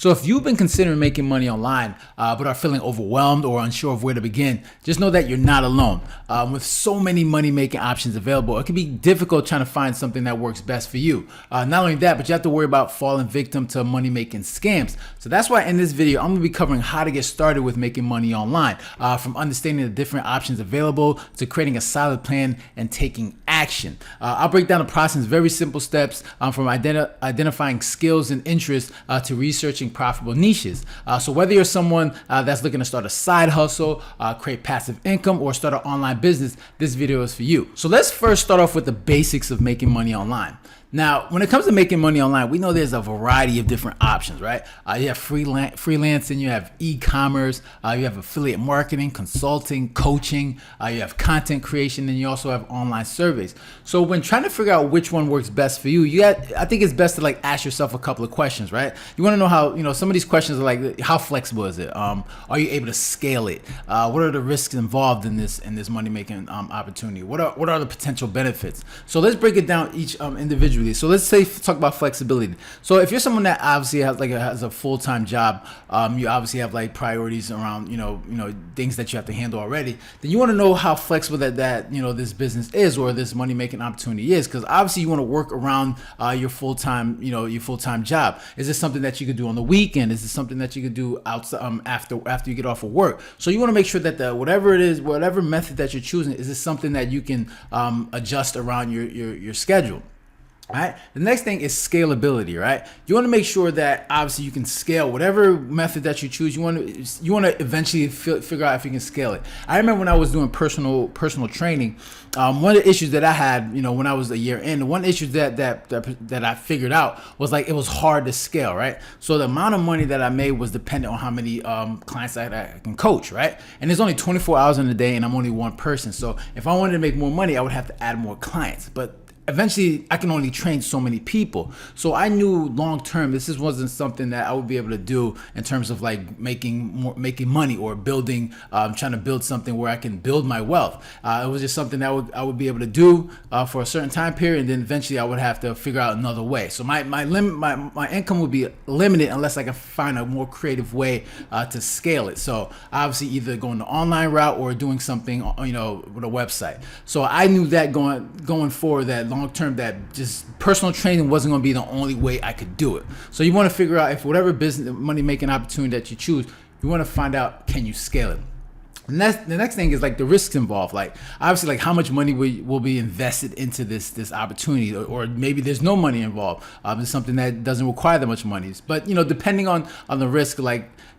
So if you've been considering making money online, but are feeling overwhelmed or unsure of where to begin, just know that you're not alone. With so many money-making options available, it can be difficult trying to find something that works best for you. Not only that, but you have to worry about falling victim to money-making scams. So that's why in this video, I'm gonna be covering how to get started with making money online, from understanding the different options available to creating a solid plan and taking action. I'll break down the process in very simple steps, from identifying skills and interests to researching profitable niches. So whether you're someone that's looking to start a side hustle, create passive income, or start an online business, this video is for you. So let's first start off with the basics of making money online. Now, when it comes to making money online, we know there's a variety of different options, right? You have freelancing, you have e-commerce, you have affiliate marketing, consulting, coaching, you have content creation, and you also have online surveys. So when trying to figure out which one works best for you, I think it's best to ask yourself a couple of questions, right? You want to know how, some of these questions are like, how flexible is it? Are you able to scale it? What are the risks involved in this money-making opportunity? What are the potential benefits? So let's break it down each individually. So let's talk about flexibility. So if you're someone that obviously has a full-time job, you obviously have priorities around things that you have to handle already. Then you want to know how flexible that this business is, or this money-making opportunity is, because obviously you want to work around your full-time job. Is this something that you could do on the weekend? Is this something that you could do outside after you get off of work? So you want to make sure that whatever method that you're choosing, is this something that you can adjust around your schedule. All right. The next thing is scalability, right? You want to make sure that obviously you can scale whatever method that you choose. You want to eventually figure out if you can scale it. I remember when I was doing personal training, one of the issues that I had, when I was a year in, one issue that I figured out was it was hard to scale, right? So the amount of money that I made was dependent on how many clients I can coach, right? And there's only 24 hours in a day, and I'm only one person. So if I wanted to make more money, I would have to add more clients. But eventually I can only train so many people. So I knew long term this wasn't something that I would be able to do in terms of making money or building, trying to build something where I can build my wealth. It was just something that I would be able to do for a certain time period, and then eventually I would have to figure out another way. So my income would be limited unless I can find a more creative way to scale it. So obviously either going the online route or doing something with a website. So I knew that going forward, that long term, that just personal training wasn't going to be the only way I could do it. So you want to figure out if whatever business money making opportunity that you choose, you want to find out, can you scale it? And the next thing is the risks involved. Obviously, how much money will be invested into this opportunity, or maybe there's no money involved. It's something that doesn't require that much money. But depending on the risk,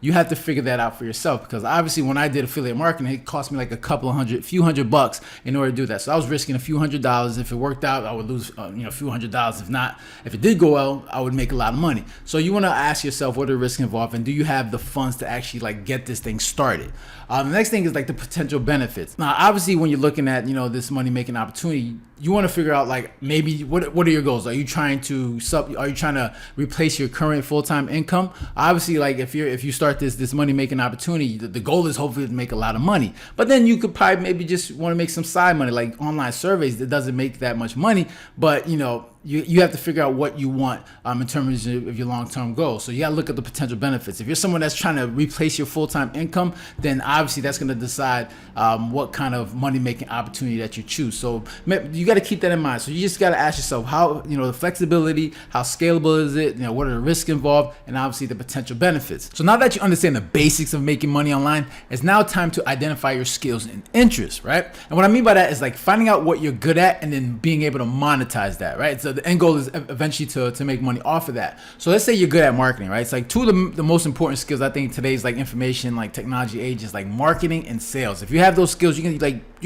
you have to figure that out for yourself, because obviously when I did affiliate marketing, it cost me a few hundred bucks in order to do that. So I was risking a few $100s. If it worked out, I would lose a few $100s. If not, if it did go well, I would make a lot of money. So you want to ask yourself, what are the risks involved, and do you have the funds to actually get this thing started? The next thing is the potential benefits. Now, obviously, when you're looking at this money making opportunity, you want to figure out maybe what are your goals? Are you trying to replace your current full-time income? Obviously, if you start this money making opportunity, the goal is hopefully to make a lot of money. But then you could probably maybe just want to make some side money, like online surveys that doesn't make that much money, but you have to figure out what you want in terms of your long-term goals. So you got to look at the potential benefits. If you're someone that's trying to replace your full-time income, then obviously that's going to decide what kind of money-making opportunity that you choose. So you got to keep that in mind. So you just got to ask yourself how, the flexibility, how scalable is it, what are the risks involved, and obviously the potential benefits. So now that you understand the basics of making money online, it's now time to identify your skills and interests, right? And what I mean by that is finding out what you're good at and then being able to monetize that, right? So the end goal is eventually to make money off of that. So let's say you're good at marketing, right? It's two of the most important skills I think in today's information technology age is marketing and sales. If you have those skills, you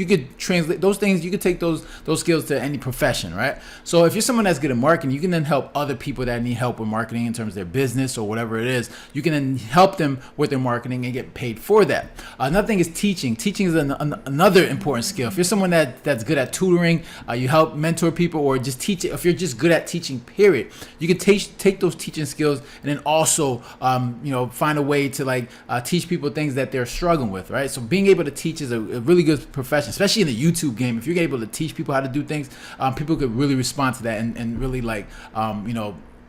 could translate those things. You could take those skills to any profession, right? So if you're someone that's good at marketing, you can then help other people that need help with marketing in terms of their business or whatever it is. You can then help them with their marketing and get paid for that. Another thing is teaching. Teaching is another important skill. If you're someone that's good at tutoring, you help mentor people or just teach it. If you're just good at teaching, period, you can take those teaching skills and then also find a way to teach people things that they're struggling with, right? So being able to teach is a really good profession, especially in the YouTube game. If you're able to teach people how to do things, people could really respond to that and really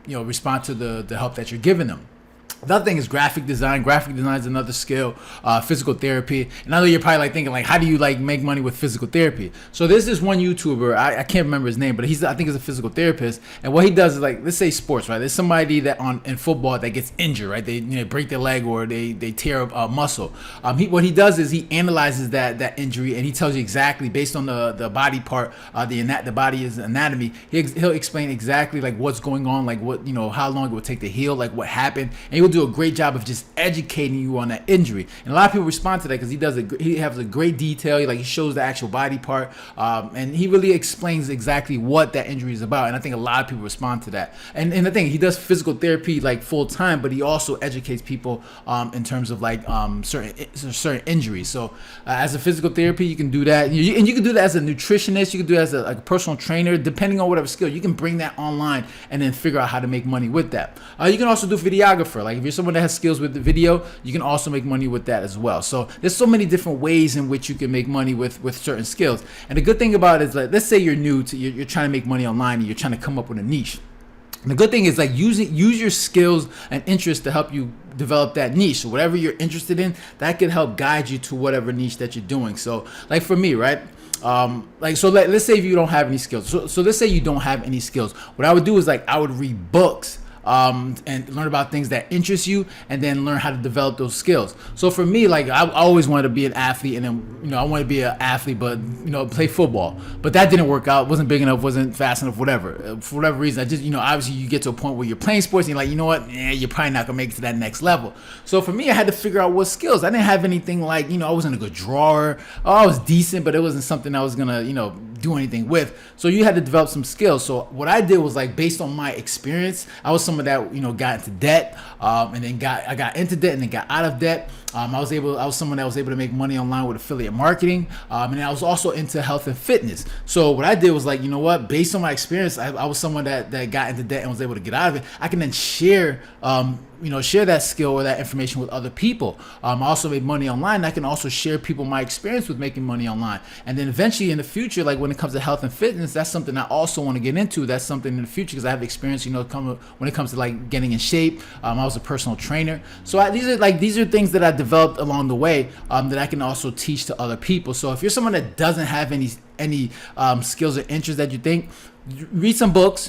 respond to the help that you're giving them. The other thing is graphic design. Graphic design is another skill. Physical therapy. And I know you're probably like thinking like, how do you like make money with physical therapy? So there's this one YouTuber, I can't remember his name, but I think he's a physical therapist. And what he does is like, let's say sports, right? There's somebody that in football that gets injured, right? They break their leg or they tear a muscle. What he does is he analyzes that injury, and he tells you exactly based on the body part, the body's anatomy. He'll explain exactly like what's going on, like what how long it would take to heal, like what happened, and he will do a great job of just educating you on that injury. And a lot of people respond to that because he has a great detail. He shows the actual body part, and he really explains exactly what that injury is about. And I think a lot of people respond to that. And the thing, he does physical therapy like full time, but he also educates people in terms of like certain injuries. So as a physical therapy, you can do that, and you can do that as a nutritionist. You can do it as a personal trainer, depending on whatever skill. You can bring that online and then figure out how to make money with that. You can also do videographer. Like if you're someone that has skills with the video, you can also make money with that as well. So there's so many different ways in which you can make money with certain skills. And the good thing about it is, like, let's say you're new to you're trying to make money online and you're trying to come up with a niche. And the good thing is, like, use your skills and interests to help you develop that niche. So whatever you're interested in, that can help guide you to whatever niche that you're doing. So like for me, right? Let's say if you don't have any skills. So let's say you don't have any skills. What I would do is like I would read books and learn about things that interest you, and then learn how to develop those skills. So for me, like I always wanted to be an athlete, and then I wanted to be an athlete, but play football. But that didn't work out. Wasn't big enough. Wasn't fast enough. Whatever. For whatever reason, I just obviously you get to a point where you're playing sports, and you're like, you know what? You're probably not gonna make it to that next level. So for me, I had to figure out what skills. I didn't have anything like I wasn't a good drawer. I was decent, but it wasn't something I was gonna do anything with. So you had to develop some skills. So what I did was, like, based on my experience, I was someone that got into debt, and then I got into debt and then got out of debt. I was someone that was able to make money online with affiliate marketing, and I was also into health and fitness. So what I did was, like, based on my experience, I was someone that got into debt and was able to get out of it. I can then share that skill or that information with other people. I also made money online. I can also share people my experience with making money online. And then eventually in the future, like when it comes to health and fitness, that's something I also want to get into. That's something in the future because I have experience, when it comes to like getting in shape. I was a personal trainer. So these are things that I developed along the way that I can also teach to other people. So if you're someone that doesn't have any skills or interests that you think, read some books,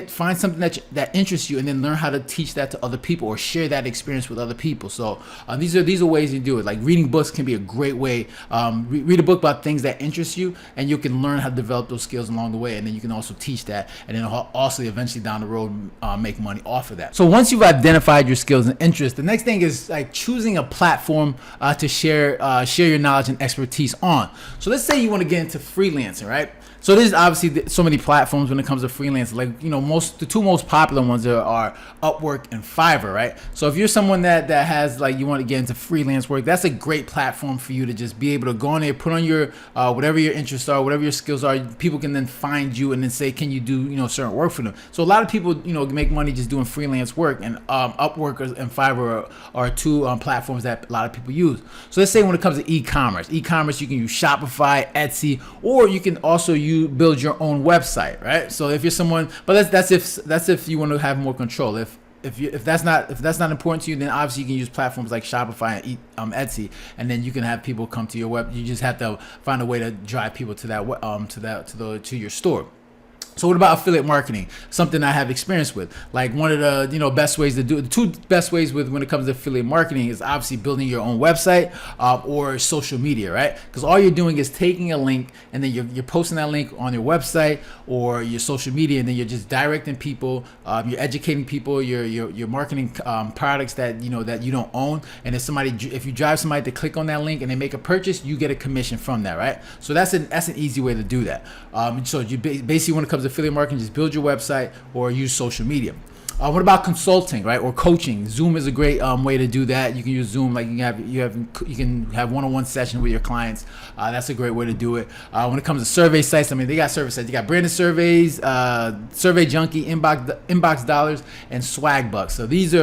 find something that interests you, and then learn how to teach that to other people or share that experience with other people. So these are ways you do it. Like reading books can be a great way. Read a book about things that interest you, and you can learn how to develop those skills along the way, and then you can also teach that, and then also eventually down the road make money off of that. So once you've identified your skills and interests, the next thing is like choosing a platform to share your knowledge and expertise on. So let's say you want to get into freelancing, right? So there's obviously so many platforms when it comes to freelance. Like, the two most popular ones are Upwork and Fiverr, right? So if you're someone that has, like, you want to get into freelance work, that's a great platform for you to just be able to go on there, put on your whatever your interests are, whatever your skills are. People can then find you and then say, can you do certain work for them? So a lot of people make money just doing freelance work, and Upwork and Fiverr are two platforms that a lot of people use. So let's say when it comes to e-commerce, you can use Shopify, Etsy, or you can also build your own website, right? So if you're someone, but that's if you want to have more control. If that's not important to you, then obviously you can use platforms like Shopify and Etsy, and then you can have people come to your web. You just have to find a way to drive people to your store. So what about affiliate marketing? Something I have experience with. Like one of the best ways to do it, the two best ways when it comes to affiliate marketing is obviously building your own website or social media, right? Because all you're doing is taking a link and then you're posting that link on your website or your social media, and then you're just directing people, you're educating people, you're marketing products that you don't own. And if you drive somebody to click on that link and they make a purchase, you get a commission from that, right? So that's an easy way to do that. So you basically, when it comes to affiliate marketing, just build your website or use social media. What about consulting, right, or coaching? Zoom is a great way to do that. You can use Zoom, like you can have one-on-one session with your clients. That's a great way to do it. When it comes to survey sites, they got survey sites. You got Branded Surveys, Survey Junkie, Inbox Dollars, and Swagbucks. So these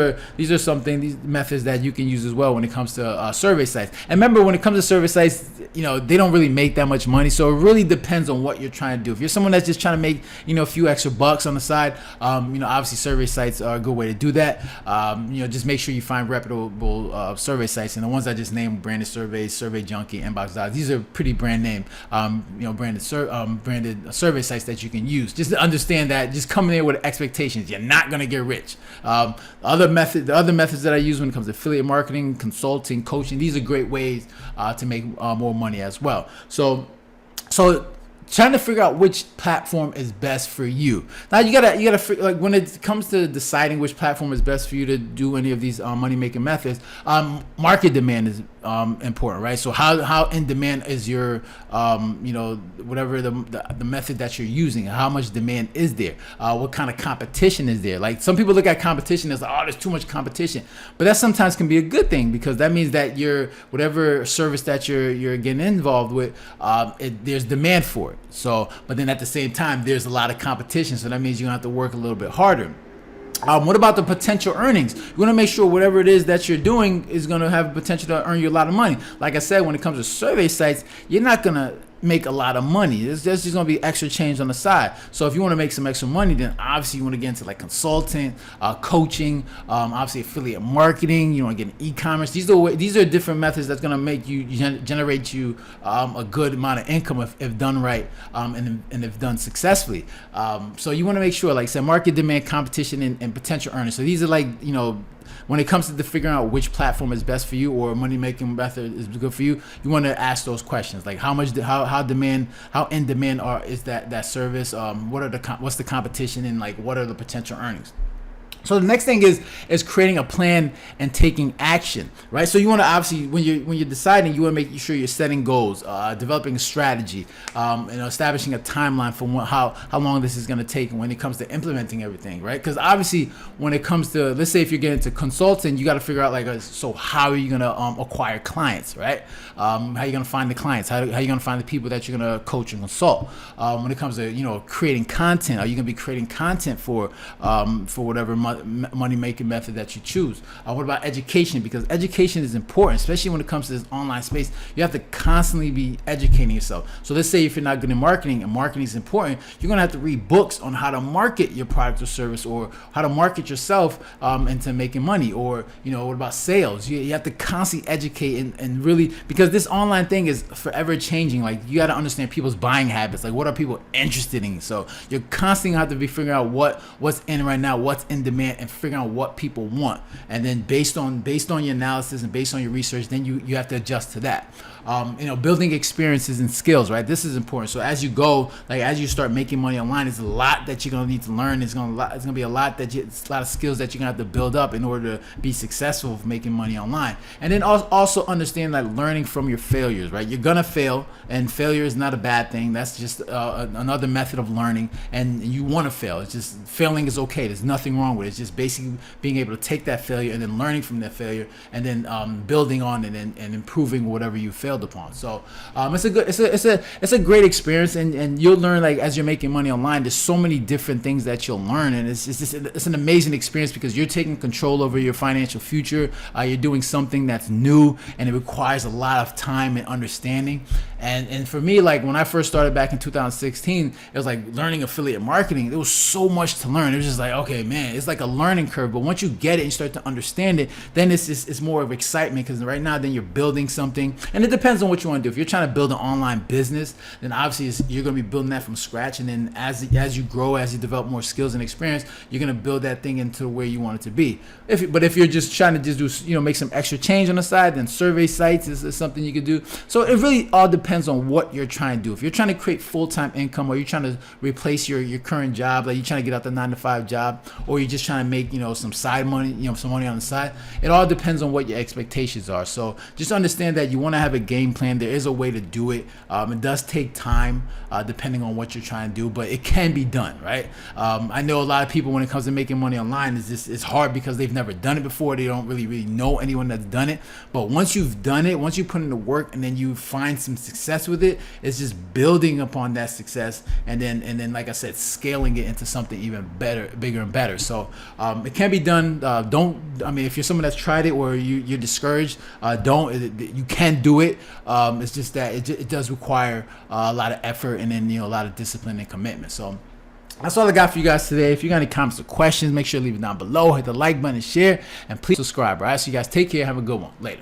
methods that you can use as well when it comes to survey sites. And remember, when it comes to survey sites, they don't really make that much money. So it really depends on what you're trying to do. If you're someone that's just trying to make a few extra bucks on the side, obviously survey sites sites are a good way to do that. Just make sure you find reputable survey sites, and the ones I just named, Branded Surveys, Survey Junkie, Inbox.com, these are pretty brand name, branded survey sites that you can use. Just to understand that, just come in there with expectations. You're not gonna get rich. The other methods that I use when it comes to affiliate marketing, consulting, coaching, these are great ways to make more money as well. So trying to figure out which platform is best for you. Now you gotta like, when it comes to deciding which platform is best for you to do any of these money making methods, market demand is important, right? So how in demand is your whatever the method that you're using? How much demand is there? What kind of competition is there? Like, some people look at competition as like, oh, there's too much competition, but that sometimes can be a good thing, because that means that whatever service that you're getting involved with, there's demand for it. So, but then at the same time, there's a lot of competition, so that means you have to work a little bit harder. What about the potential earnings? You want to make sure whatever it is that you're doing is going to have potential to earn you a lot of money. Like I said, when it comes to survey sites, you're not going to make a lot of money. There's just going to be extra change on the side. So if you want to make some extra money, then obviously you want to get into like consulting, coaching, obviously affiliate marketing. You want to get in e-commerce. These are different methods that's going to make you generate you a good amount of income if done right, and if done successfully. So you want to make sure, like I said, market demand, competition, and potential earnings. So these are like, when it comes to figuring out which platform is best for you or money making method is good for you, you want to ask those questions, like how in demand is that service, what's the competition, and like what are the potential earnings. So the next thing is creating a plan and taking action, right? So you want to, obviously, when you're deciding, you want to make sure you're setting goals, developing a strategy, establishing a timeline for how long this is going to take, and when it comes to implementing everything, right? Because obviously, when it comes to, let's say if you're getting into consulting, you got to figure out so how are you going to acquire clients, right? How are you going to find the clients? How are you going to find the people that you're going to coach and consult? When it comes to creating content, are you going to be creating content for whatever money making method that you choose? What about education? Because education is important, especially when it comes to this online space. You have to constantly be educating yourself. So let's say if you're not good at marketing, and marketing is important, you're gonna have to read books on how to market your product or service, or how to market yourself into making money. Or what about sales? You have to constantly educate and really, because this online thing is forever changing. Like, you got to understand people's buying habits. Like, what are people interested in? So you're constantly gonna have to be figuring out what's in right now, what's in demand, and figuring out what people want, and then based on your analysis and based on your research, then you have to adjust to that. Building experiences and skills, right? This is important. So as you go, like as you start making money online, there's a lot that you're gonna need to learn. It's gonna be a lot of skills that you're gonna have to build up in order to be successful with making money online. And then also understand that learning from your failures, right? You're gonna fail, and failure is not a bad thing. That's just another method of learning, and you want to fail. It's just, failing is okay. There's nothing wrong with it. It's just basically being able to take that failure and then learning from that failure, and then building on it and improving whatever you failed upon. So it's a great experience, and you'll learn, like, as you're making money online, there's so many different things that you'll learn, and it's an amazing experience, because you're taking control over your financial future. You're doing something that's new, and it requires a lot of time and understanding. And for me, like, when I first started back in 2016, it was like learning affiliate marketing. There was so much to learn. It was just like, okay, man, it's like a learning curve. But once you get it and you start to understand it, then it's more of excitement, because right now, then you're building something. And it depends on what you want to do. If you're trying to build an online business, then obviously you're going to be building that from scratch. And then as you grow, as you develop more skills and experience, you're going to build that thing into where you want it to be. But if you're just trying to just do, make some extra change on the side, then survey sites is something you could do. So it really all depends on what you're trying to do. If you're trying to create full-time income, or you're trying to replace your current job, like you're trying to get out the 9-to-5 job, or you're just trying to make some side money, some money on the side, it all depends on what your expectations are. So just understand that you want to have a game plan. There is a way to do it. It does take time, depending on what you're trying to do, but it can be done, right? I know a lot of people, when it comes to making money online, it's hard because they've never done it before. They don't really know anyone that's done it. But once you've done it, once you put in the work, and then you find some success with it, it's just building upon that success, and then like I said, scaling it into something even better, bigger and better. So it can be done. If you're someone that's tried it, or you're discouraged, you can do it. It's just that it does require a lot of effort, and then a lot of discipline and commitment. So That's all I got for you guys today. If you got any comments or questions, make sure to leave it down below. Hit the like button and share. And please subscribe. All right, so you guys take care. Have a good one. Later.